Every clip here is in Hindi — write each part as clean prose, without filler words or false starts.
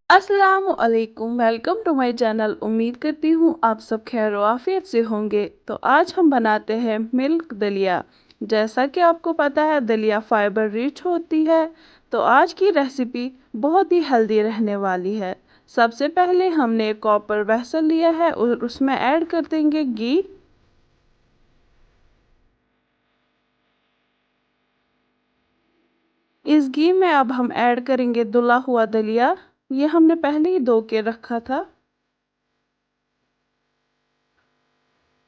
अस्सलामुअलैकुम, वेलकम टू माय चैनल। उम्मीद करती हूँ आप सब खैर आफियत से होंगे। तो आज हम बनाते हैं मिल्क दलिया। जैसा कि आपको पता है दलिया फाइबर रिच होती है। तो आज की रेसिपी बहुत ही हेल्दी रहने वाली है। सबसे पहले हमने एक कॉपर वेसल लिया है और उसमें ऐड कर देंगे घी। इस घी में अब हम ऐड करेंगे धुला हुआ दलिया। ये हमने पहले ही धो के रखा था।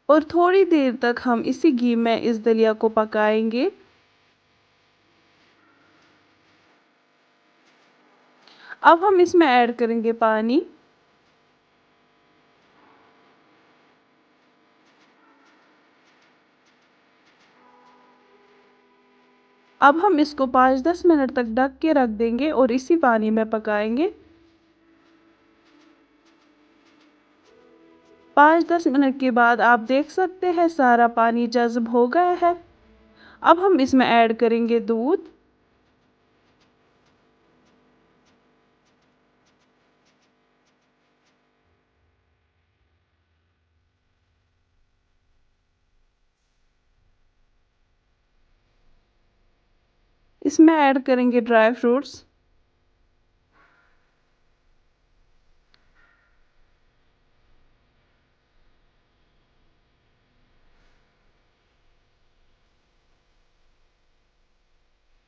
और थोड़ी देर तक हम इसी घी में इस दलिया को पकाएंगे। अब हम इसमें ऐड करेंगे पानी। अब हम इसको 5-10 मिनट तक ढक के रख देंगे और इसी पानी में पकाएंगे। 5-10 मिनट के बाद आप देख सकते हैं सारा पानी जज़्ब हो गया है। अब हम इसमें ऐड करेंगे दूध। इसमें ऐड करेंगे ड्राई फ्रूट्स।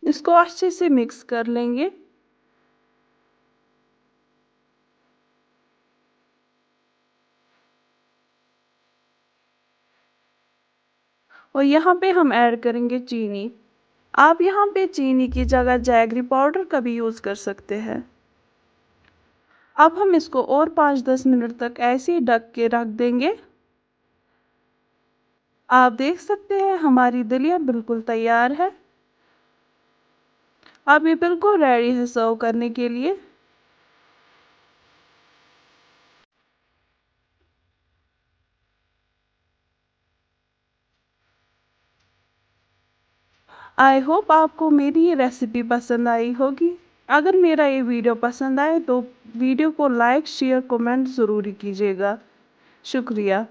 इसको अच्छे से मिक्स कर लेंगे। और यहाँ पे हम ऐड करेंगे चीनी। आप यहाँ पे चीनी की जगह जैगरी पाउडर का भी यूज़ कर सकते हैं। अब हम इसको और 5-10 मिनट तक ऐसे ही ढक के रख देंगे। आप देख सकते हैं हमारी दलिया बिल्कुल तैयार है। अब ये बिल्कुल रेडी है सर्व करने के लिए। आई होप आपको मेरी ये रेसिपी पसंद आई होगी। अगर मेरा ये वीडियो पसंद आए तो वीडियो को लाइक शेयर कमेंट ज़रूर कीजिएगा। शुक्रिया।